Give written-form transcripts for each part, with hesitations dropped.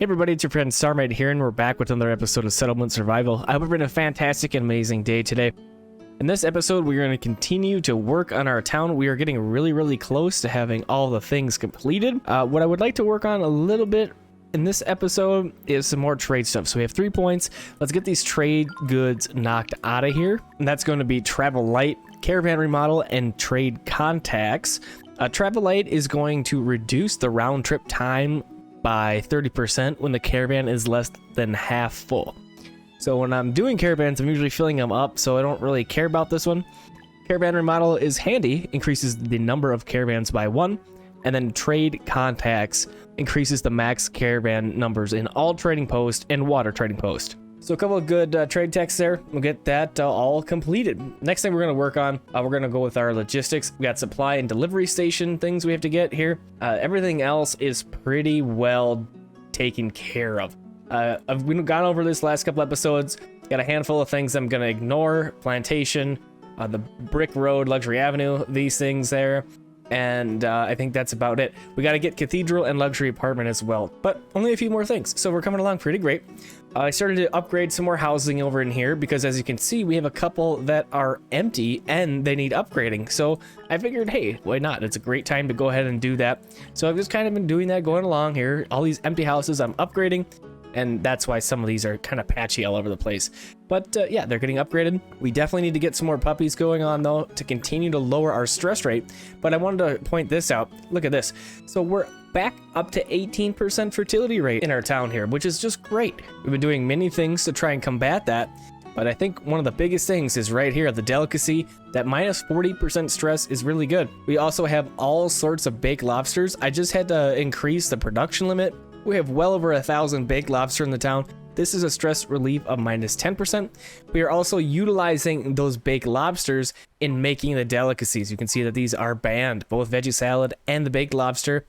Hey everybody, it's your friend Sarmate here, and we're back with another episode of Settlement Survival. I hope you're having a fantastic and amazing day today. In this episode, we're going to continue to work on our town. We are getting really close to having all the things completed. What I would like to work on a little bit in this episode is some more trade stuff. So we have 3 points. Let's get these trade goods knocked out of here. And that's going to be travel light, caravan remodel, and trade contacts. Travel light is going to reduce the round trip time by 30% when the caravan is less than half full. So when I'm doing caravans, I'm usually filling them up, so I don't really care about this one. Caravan remodel is handy, increases the number of caravans by 1, and then trade contacts increases the max caravan numbers in all trading posts and water trading post. So a couple of good trade texts there. We'll get that all completed. Next thing we're going to work on, we're going to go with our logistics. We got supply and delivery station things we have to get here. Everything else is pretty well taken care of. We've gone over this last couple episodes. Got a handful of things I'm going to ignore. Plantation, the Brick Road, Luxury Avenue, these things there. And I think that's about it. We got to get Cathedral and Luxury Apartment as well, but only a few more things. So we're coming along pretty great. I started to upgrade some more housing over in here because, as you can see, we have a couple that are empty and they need upgrading. So I figured, hey, why not? It's a great time to go ahead and do that. So I've just kind of been doing that going along here. All these empty houses I'm upgrading, and that's why some of these are kind of patchy all over the place. But yeah, they're getting upgraded. We definitely need to get some more puppies going on, though, to continue to lower our stress rate. But I wanted to point this out. Look at this. So we're back up to 18% fertility rate in our town here, which is just great. We've been doing many things to try and combat that. But I think one of the biggest things is right here, the delicacy. That minus 40% stress is really good. We also have all sorts of baked lobsters. I just had to increase the production limit. We have well over 1,000 baked lobster in the town. This is a stress relief of minus 10%. We are also utilizing those baked lobsters in making the delicacies. You can see that these are banned, both veggie salad and the baked lobster.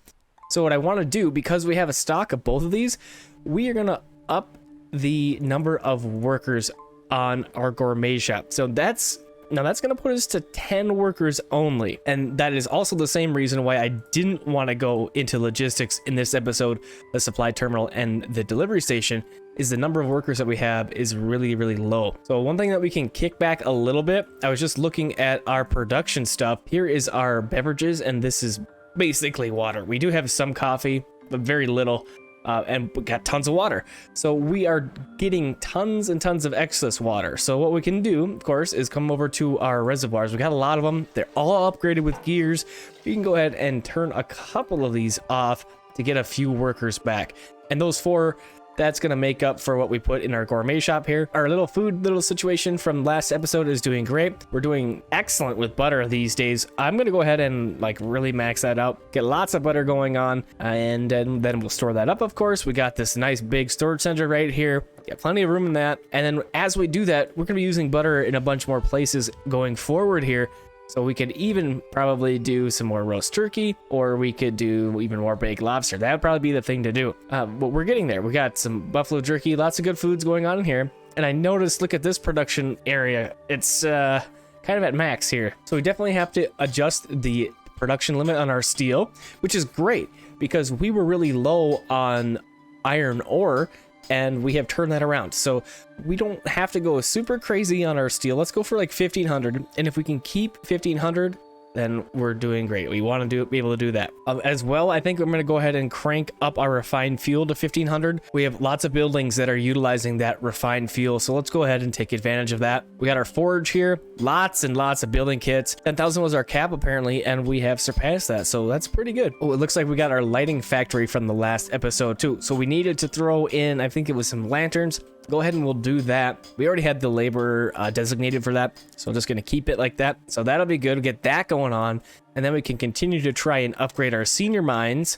So what I want to do, because we have a stock of both of these, we are going to up the number of workers on our gourmet shop. So that's going to put us to 10 workers only. And that is also the same reason why I didn't want to go into logistics in this episode. The supply terminal and the delivery station is the number of workers that we have is really low. So one thing that we can kick back a little bit, I was just looking at our production stuff. Here is our beverages, and this is basically water. We do have some coffee, but very little. And we got tons of water. So we are getting tons and tons of excess water. So what we can do, of course, is come over to our reservoirs. We got a lot of them. They're all upgraded with gears. You can go ahead and turn a couple of these off to get a few workers back. And those 4, that's going to make up for what we put in our gourmet shop here. Our little situation from last episode is doing great. We're doing excellent with butter these days. I'm going to go ahead and really max that out, get lots of butter going on, and then we'll store that up, of course. We got this nice big storage center right here. Got plenty of room in that. And then as we do that, we're going to be using butter in a bunch more places going forward here. So we could even probably do some more roast turkey, or we could do even more baked lobster. That would probably be the thing to do. But we're getting there. We got some buffalo jerky, lots of good foods going on in here. And I noticed, look at this production area. It's kind of at max here. So we definitely have to adjust the production limit on our steel, which is great because we were really low on iron ore, and we have turned that around. So we don't have to go super crazy on our steel. Let's go for 1,500. And if we can keep 1,500, then we're doing great. We want to be able to do that. As well, I think I'm going to go ahead and crank up our refined fuel to 1,500. We have lots of buildings that are utilizing that refined fuel. So let's go ahead and take advantage of that. We got our forge here. Lots and lots of building kits. 10,000 was our cap apparently, and we have surpassed that. So that's pretty good. Oh, it looks like we got our lighting factory from the last episode too. So we needed to throw in, I think it was some lanterns. Go ahead and we'll do that. We already had the labor designated for that, so I'm just going to keep it like that. So that'll be good. We'll get that going on, and then we can continue to try and upgrade our senior mines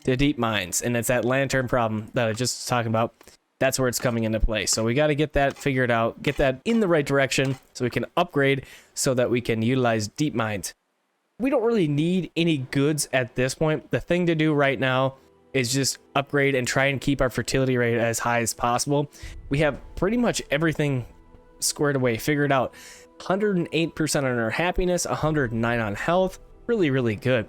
to deep mines. And it's that lantern problem that I just was talking about. That's where it's coming into play. So we got to get that figured out, get that in the right direction so we can upgrade so that we can utilize deep mines. We don't really need any goods at this point. The thing to do right now is just upgrade and try and keep our fertility rate as high as possible. We have pretty much everything squared away, figured out. 108% on our happiness, 109 on health. Really good.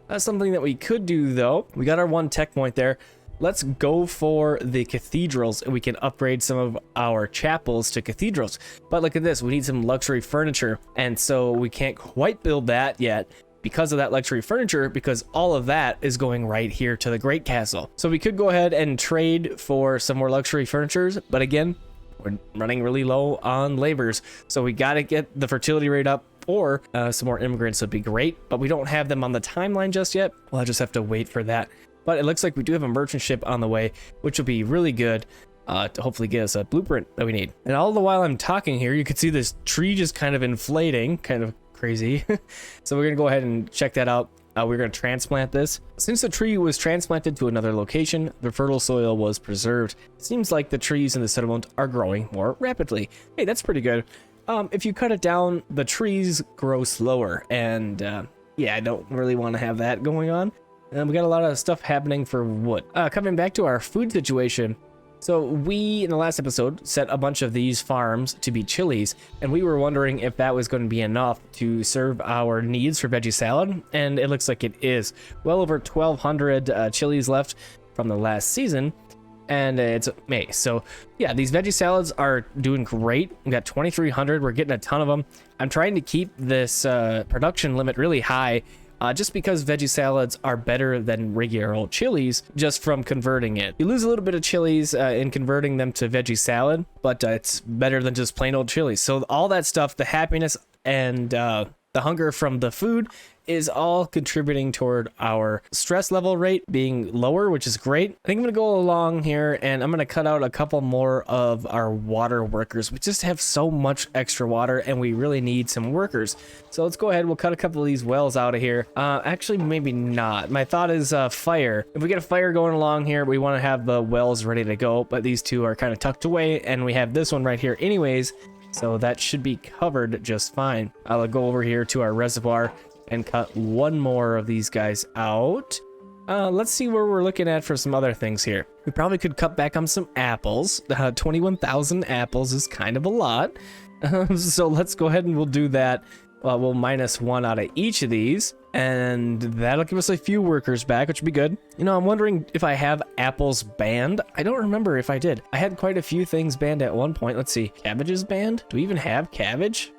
That's something that we could do though. We got our 1 tech point there. let's go for the cathedrals and we can upgrade some of our chapels to cathedrals. But look at this, we need some luxury furniture, and so we can't quite build that yet because of that luxury furniture, because all of that is going right here to the Great Castle. So we could go ahead and trade for some more luxury furnitures, but again, we're running really low on laborers, so we got to get the fertility rate up, or some more immigrants would be great, but we don't have them on the timeline just yet. Well, I'll just have to wait for that. But it looks like we do have a merchant ship on the way, which will be really good to hopefully get us a blueprint that we need. And all the while I'm talking here, you can see this tree just kind of inflating, kind of crazy. So we're gonna go ahead and check that out. We're gonna transplant this. Since the tree was transplanted to another location, the fertile soil was preserved. It seems like the trees in the settlement are growing more rapidly. Hey, that's pretty good. If you cut it down, the trees grow slower, and yeah, I don't really want to have that going on. And we got a lot of stuff happening for wood. Coming back to our food situation. So we, in the last episode, set a bunch of these farms to be chilies, and we were wondering if that was going to be enough to serve our needs for veggie salad, and it looks like it is. Well over 1,200 chilies left from the last season, and it's May. So yeah, these veggie salads are doing great. We got 2,300. We're getting a ton of them. I'm trying to keep this production limit really high, just because veggie salads are better than regular old chilies just from converting it. You lose a little bit of chilies in converting them to veggie salad, but it's better than just plain old chilies. So all that stuff, the happiness and the hunger from the food, is all contributing toward our stress level rate being lower, which is great. I think I'm gonna go along here and I'm gonna cut out a couple more of our water workers. We just have so much extra water and we really need some workers. So let's go ahead, we'll cut a couple of these wells out of here. Actually, maybe not. My thought is fire. If we get a fire going along here, we wanna have the wells ready to go, but these two are kind of tucked away and we have this one right here anyways, so that should be covered just fine. I'll go over here to our reservoir and cut one more of these guys out. Let's see where we're looking at for some other things here. We probably could cut back on some apples. 21,000 apples is kind of a lot. So let's go ahead and we'll do that. We'll minus one out of each of these, and that'll give us a few workers back, which would be good. You know, I'm wondering if I have apples banned. I don't remember if I did. I had quite a few things banned at one point. Let's see. Cabbage is banned? Do we even have cabbage?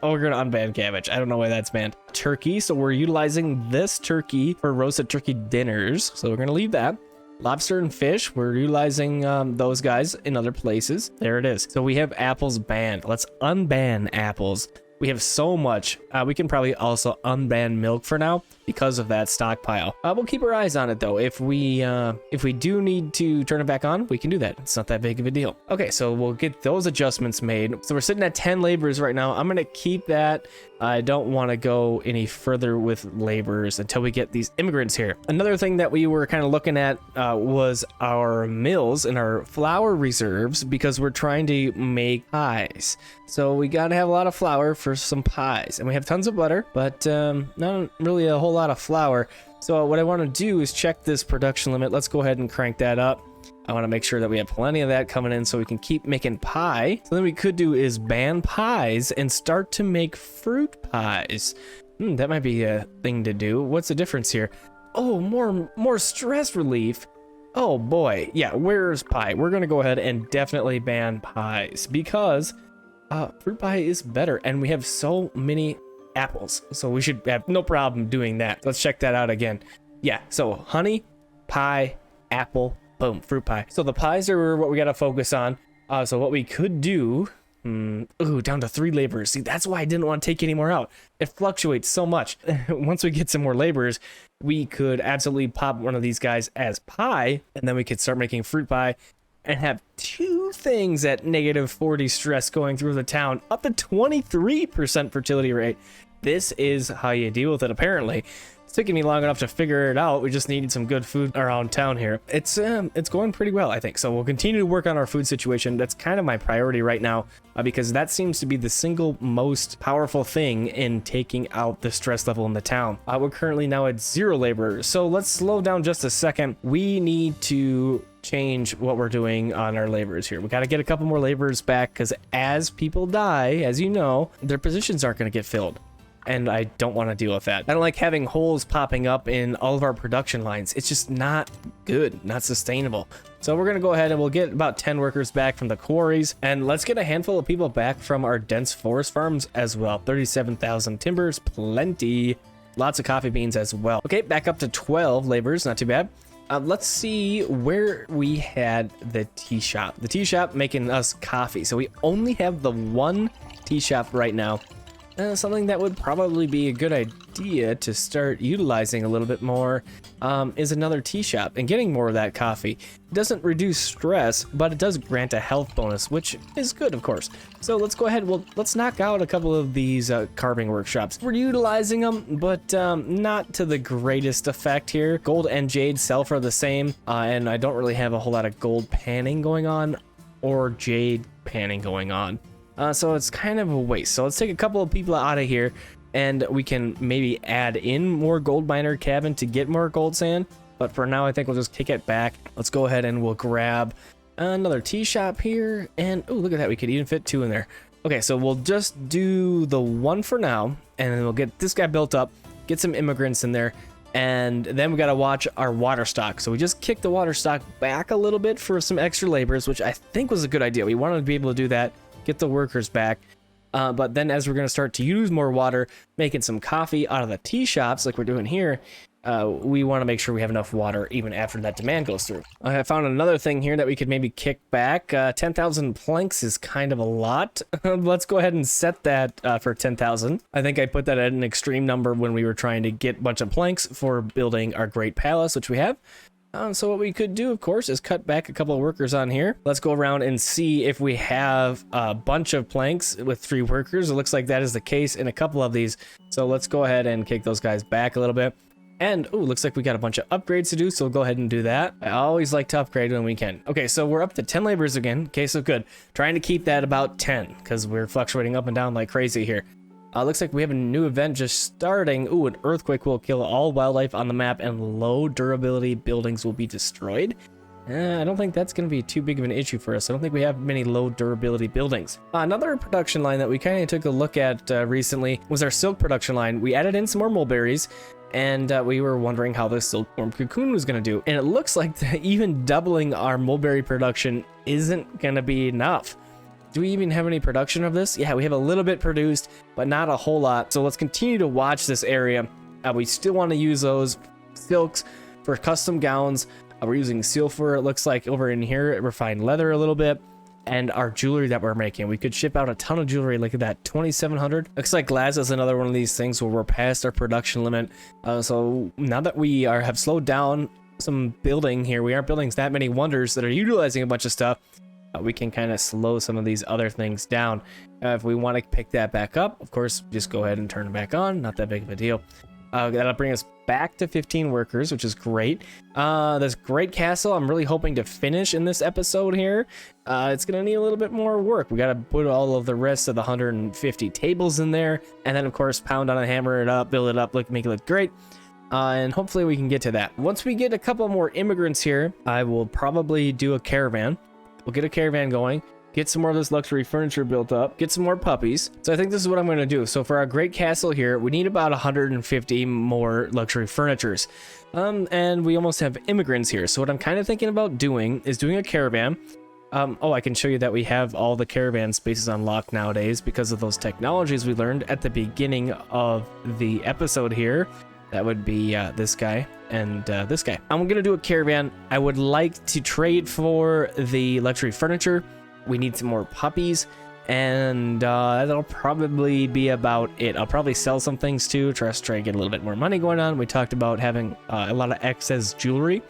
Oh, we're gonna unban cabbage. I don't know why that's banned. Turkey, so we're utilizing this turkey for roasted turkey dinners, so we're gonna leave that. Lobster and fish, we're utilizing those guys in other places. There it is. So we have apples banned. Let's unban apples. We have so much. We can probably also unban milk for now because of that stockpile. We'll keep our eyes on it though. If we do need to turn it back on, we can do that. It's not that big of a deal. Okay, so we'll get those adjustments made. So we're sitting at 10 laborers right now. I'm gonna keep that. I don't want to go any further with laborers until we get these immigrants here. Another thing that we were kind of looking at was our mills and our flour reserves, because we're trying to make pies. So we got to have a lot of flour for some pies, and we have tons of butter, but not really a whole lot of flour. So what I want to do is check this production limit. Let's go ahead and crank that up. I want to make sure that we have plenty of that coming in so we can keep making pie. So then we could do is ban pies and start to make fruit pies. That might be a thing to do. What's the difference here? Oh, more stress relief. Oh boy. Yeah, where's pie? We're going to go ahead and definitely ban pies because fruit pie is better, and we have so many apples, so we should have no problem doing that. Let's check that out again. Yeah, so honey, pie, apple, boom, fruit pie. So the pies are what we got to focus on. So what we could do, down to 3 laborers. See, that's why I didn't want to take any more out. It fluctuates so much. Once we get some more laborers, we could absolutely pop one of these guys as pie, and then we could start making fruit pie and have 2 things at -40 stress going through the town, up to 23% fertility rate. This is how you deal with it, apparently. It's taking me long enough to figure it out. We just needed some good food around town here. It's going pretty well, I think. So we'll continue to work on our food situation. That's kind of my priority right now, because that seems to be the single most powerful thing in taking out the stress level in the town. We're currently now at 0 laborers. So let's slow down just a second. We need to change what we're doing on our laborers here. We got to get a couple more laborers back, because as people die, as you know, their positions aren't going to get filled. and I don't want to deal with that. I don't like having holes popping up in all of our production lines. It's just not good, not sustainable. So we're gonna go ahead and we'll get about 10 workers back from the quarries, and let's get a handful of people back from our dense forest farms as well. 37,000 timbers, plenty. Lots of coffee beans as well. Okay, back up to 12 laborers, not too bad. Let's see where we had the tea shop. The tea shop making us coffee. So we only have the one tea shop right now. Something that would probably be a good idea to start utilizing a little bit more is another tea shop and getting more of that coffee. It doesn't reduce stress, but it does grant a health bonus, which is good, of course. So let's go ahead. Let's knock out a couple of these carving workshops. We're utilizing them, but not to the greatest effect here. Gold and jade sell for the same, and I don't really have a whole lot of gold panning going on or jade panning going on. So it's kind of a waste. So let's take a couple of people out of here, and we can maybe add in more gold miner cabin to get more gold sand. But for now, I think we'll just kick it back. Let's go ahead and we'll grab another tea shop here. And oh, look at that. We could even fit 2 in there. Okay, so we'll just do the 1 for now, and then we'll get this guy built up, get some immigrants in there. And then we got to watch our water stock. So we just kicked the water stock back a little bit for some extra laborers, which I think was a good idea. We wanted to be able to do that, get the workers back. But then as we're going to start to use more water, making some coffee out of the tea shops like we're doing here, we want to make sure we have enough water even after that demand goes through. I found another thing here that we could maybe kick back. 10,000 planks is kind of a lot. Let's go ahead and set that for 10,000. I think I put that at an extreme number when we were trying to get a bunch of planks for building our great palace, which we have. So what we could do, of course, is cut back a couple of workers on here. Let's go around and see if we have a bunch of planks with 3 workers. It looks like that is the case in a couple of these. So let's go ahead and kick those guys back a little bit. And oh, looks like we got a bunch of upgrades to do, so we'll go ahead and do that. I always like to upgrade when we can. Okay, so we're up to 10 laborers again. Okay, so good. Trying to keep that about 10 because we're fluctuating up and down like crazy here. Looks like we have a new event just starting. Ooh, an earthquake will kill all wildlife on the map and low durability buildings will be destroyed. I don't think that's going to be too big of an issue for us. I don't think we have many low durability buildings. Another production line that we kind of took a look at recently was our silk production line. We added in some more mulberries, and we were wondering how this silkworm cocoon was going to do. And it looks like even doubling our mulberry production isn't going to be enough. Do we even have any production of this? Yeah, we have a little bit produced, but not a whole lot. So let's continue to watch this area. We still want to use those silks for custom gowns. We're using silver, it looks like, over in here, refined leather a little bit, and our jewelry that we're making. We could ship out a ton of jewelry. Look at that, 2,700. Looks like glass is another one of these things where we're past our production limit. So now that we have slowed down some building here, we aren't building that many wonders that are utilizing a bunch of stuff. We can kind of slow some of these other things down. If we want to pick that back up, of course, just go ahead and turn it back on. Not that big of a deal. That'll bring us back to 15 workers, which is great. This great castle, I'm really hoping to finish in this episode here. It's going to need a little bit more work. We got to put all of the rest of the 150 tables in there. And then, of course, pound on a hammer it up, build it up, make it look great. And hopefully we can get to that. Once we get a couple more immigrants here, I will probably do a caravan. We'll get a caravan going, get some more of this luxury furniture built up, get some more puppies. So I think this is what I'm going to do. So for our great castle here, we need about 150 more luxury furnitures. And we almost have immigrants here. So what I'm kind of thinking about doing is doing a caravan. I can show you that we have all the caravan spaces unlocked nowadays because of those technologies we learned at the beginning of the episode here. That would be this guy and this guy. I'm going to do a caravan. I would like to trade for the luxury furniture. We need some more puppies, and that'll probably be about it. I'll probably sell some things too, try to get a little bit more money going on. We talked about having a lot of excess jewelry.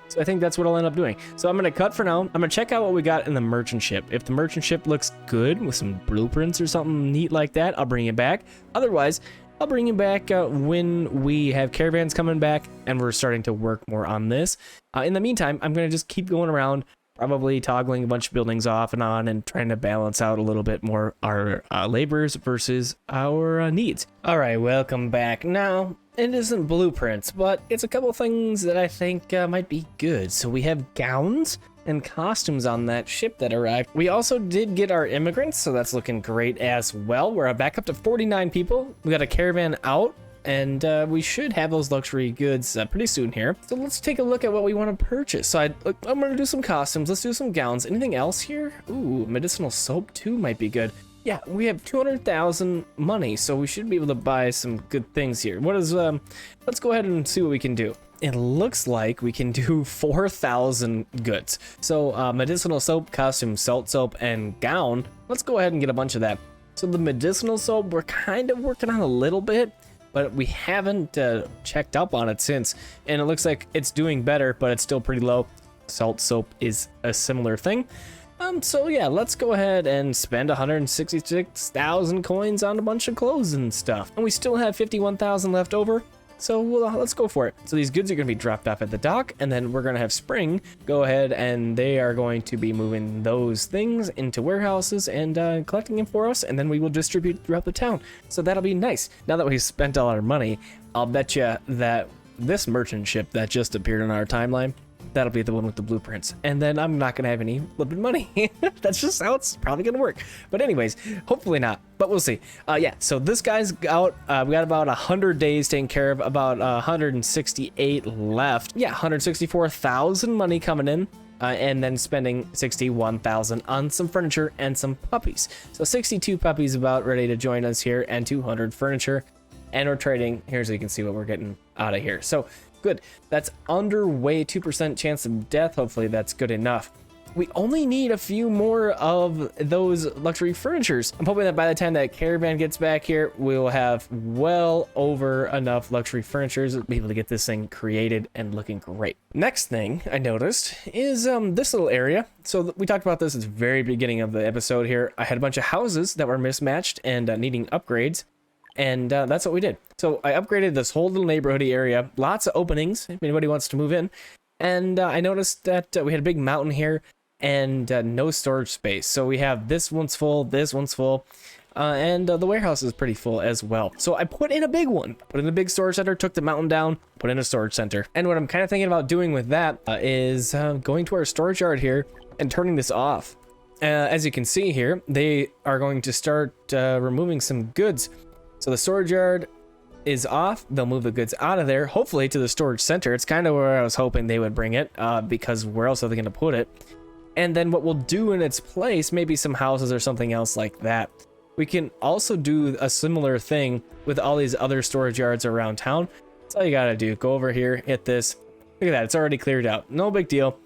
So I think that's what I'll end up doing. So I'm going to cut for now. I'm going to check out what we got in the merchant ship. If the merchant ship looks good with some blueprints or something neat like that, I'll bring it back. Otherwise, I'll bring it back when we have caravans coming back and we're starting to work more on this. In the meantime, I'm going to just keep going around, probably toggling a bunch of buildings off and on and trying to balance out a little bit more our laborers versus our needs. All right, welcome back. Now, it isn't blueprints, but it's a couple things that I think might be good. So we have gowns and costumes on that ship that arrived. We also did get our immigrants, so that's looking great as well. We're back up to 49 people. We got a caravan out, and we should have those luxury goods pretty soon here. So let's take a look at what we want to purchase. So I'm going to do some costumes. Let's do some gowns. Anything else here? Ooh, medicinal soap too might be good. Yeah, we have 200,000 money, so we should be able to buy some good things here. What is, let's go ahead and see what we can do. It looks like we can do 4,000 goods. So medicinal soap, costume, salt soap, and gown. Let's go ahead and get a bunch of that. So the medicinal soap, we're kind of working on a little bit, but we haven't checked up on it since. And it looks like it's doing better, but it's still pretty low. Salt soap is a similar thing. So yeah, let's go ahead and spend 166,000 coins on a bunch of clothes and stuff. And we still have 51,000 left over. So let's go for it. So these goods are going to be dropped off at the dock, and then we're going to have Spring go ahead and they are going to be moving those things into warehouses and collecting them for us, and then we will distribute throughout the town. So that'll be nice. Now that we've spent all our money, I'll bet you that this merchant ship that just appeared on our timeline, that'll be the one with the blueprints. And then I'm not going to have any flipping money. That's just how it's probably going to work. But anyways, hopefully not. But we'll see. Yeah, so this guy's out. We got about 100 days taken care of. About 168 left. Yeah, 164,000 money coming in. And then spending 61,000 on some furniture and some puppies. So 62 puppies about ready to join us here, and 200 furniture. And we're trading here so you can see what we're getting out of here. So good. That's underway, 2% chance of death. Hopefully that's good enough. We only need a few more of those luxury furnitures. I'm hoping that by the time that caravan gets back here, we'll have well over enough luxury furnitures to be able to get this thing created and looking great. Next thing I noticed is this little area. So we talked about this at the very beginning of the episode here. I had a bunch of houses that were mismatched and needing upgrades. And that's what we did. So I upgraded this whole little neighborhoody area. Lots of openings if anybody wants to move in. And I noticed that we had a big mountain here and no storage space. So we have this one's full, and the warehouse is pretty full as well. So I put in a big one, put in a big storage center, took the mountain down, put in a storage center. And what I'm kind of thinking about doing with that is going to our storage yard here and turning this off. As you can see here, they are going to start removing some goods. So the storage yard is off. They'll move the goods out of there, hopefully to the storage center. It's kind of where I was hoping they would bring it, because where else are they going to put it? And then what we'll do in its place, maybe some houses or something else like that. We can also do a similar thing with all these other storage yards around town. That's all you got to do. Go over here, hit this. Look at that. It's already cleared out. No big deal.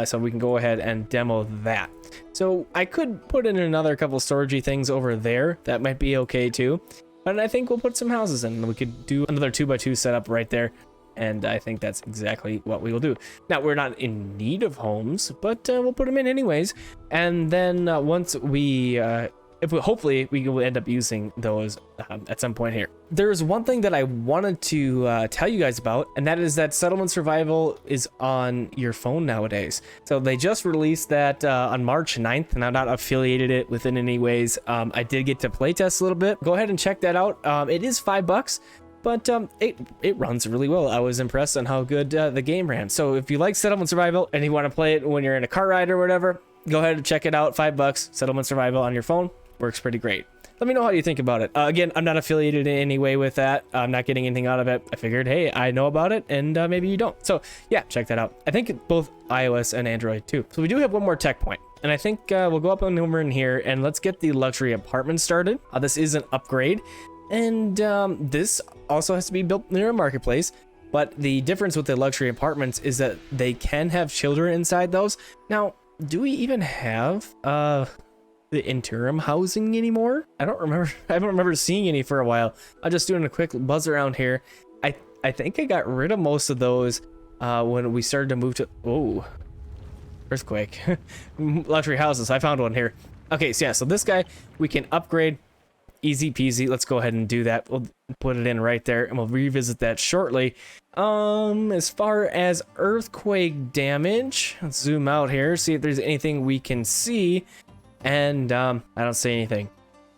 So we can go ahead and demo that. So I could put in another couple storagey things over there. That might be okay too. And I think we'll put some houses in. We could do another 2x2 setup right there. And I think that's exactly what we will do. Now, we're not in need of homes, but we'll put them in anyways. And then once we, hopefully we will end up using those at some point here. There's one thing that I wanted to tell you guys about, and that is that Settlement Survival is on your phone nowadays. So they just released that on March 9th, and I'm not affiliated it with in any ways. I did get to playtest a little bit. Go ahead and check that out. It is $5. But it runs really well. I was impressed on how good the game ran. So if you like Settlement Survival and you want to play it when you're in a car ride or whatever, go ahead and check it out. $5, Settlement Survival on your phone. Works pretty great. Let me know how you think about it. Again, I'm not affiliated in any way with that. I'm not getting anything out of it. I figured, hey, I know about it, and maybe you don't. So yeah, check that out. I think both iOS and Android too. So we do have one more tech point. And I think we'll go up on over in here and let's get the luxury apartment started. This is an upgrade. And this also has to be built near a marketplace, but the difference with the luxury apartments is that they can have children inside those. Now, do we even have the interim housing anymore? I don't remember seeing any for a while. I'm just doing a quick buzz around here. I think I got rid of most of those when we started to move to earthquake. Luxury houses. I found one here. Okay, so yeah, so this guy we can upgrade. Easy peasy. Let's go ahead and do that. We'll put it in right there and we'll revisit that shortly. As far as earthquake damage, let's zoom out here, see if there's anything we can see. And I don't see anything.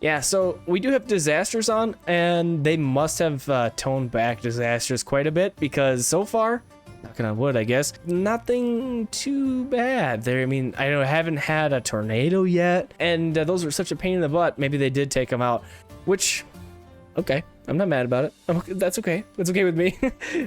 Yeah, so we do have disasters on, and they must have toned back disasters quite a bit, because so far, knocking on wood, I guess, nothing too bad there. I mean, I haven't had a tornado yet, and those were such a pain in the butt. Maybe they did take them out, which, okay, I'm not mad about it. That's okay. That's okay with me.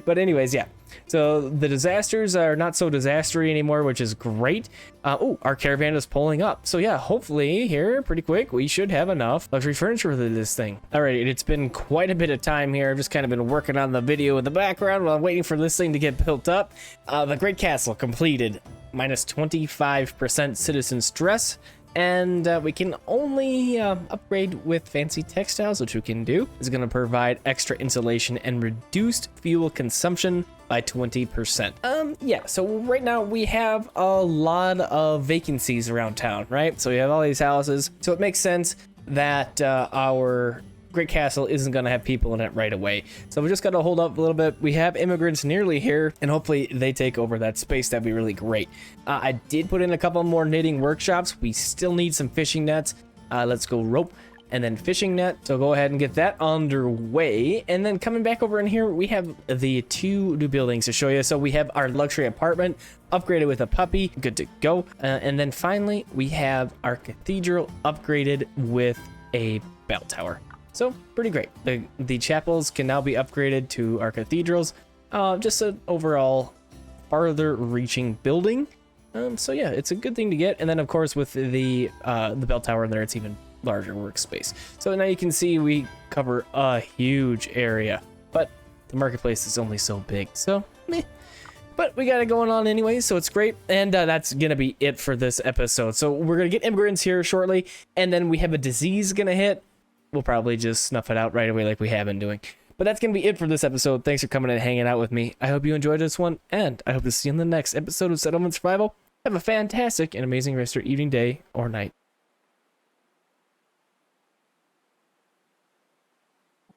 But anyways, yeah. So the disasters are not so disastery anymore, which is great. Oh, our caravan is pulling up. So yeah, hopefully here pretty quick, we should have enough luxury furniture for this thing. All right, it's been quite a bit of time here. I've just kind of been working on the video in the background while I'm waiting for this thing to get built up. The Great Castle completed, minus 25% citizen stress. And we can only upgrade with fancy textiles, which we can do. It's going to provide extra insulation and reduced fuel consumption by 20%. Yeah, so right now we have a lot of vacancies around town, right? So we have all these houses. So it makes sense that our Great Castle isn't going to have people in it right away. So we just got to hold up a little bit. We have immigrants nearly here, and hopefully they take over that space. That'd be really great. I did put in a couple more knitting workshops. We still need some fishing nets. Let's go rope and then fishing net. So go ahead and get that underway. And then coming back over in here, we have the 2 new buildings to show you. So we have our luxury apartment upgraded with a puppy, good to go. And then finally, we have our cathedral upgraded with a bell tower. So pretty great. The chapels can now be upgraded to our cathedrals. Just an overall farther reaching building. So yeah, it's a good thing to get. And then of course with the bell tower in there, it's even larger workspace. So now you can see we cover a huge area, but the marketplace is only so big. So meh. But we got it going on anyway, so it's great. And that's gonna be it for this episode. So we're gonna get immigrants here shortly, and then we have a disease gonna hit. We'll probably just snuff it out right away like we have been doing. But that's going to be it for this episode. Thanks for coming and hanging out with me. I hope you enjoyed this one, and I hope to see you in the next episode of Settlement Survival. Have a fantastic and amazing rest of your evening, day, or night.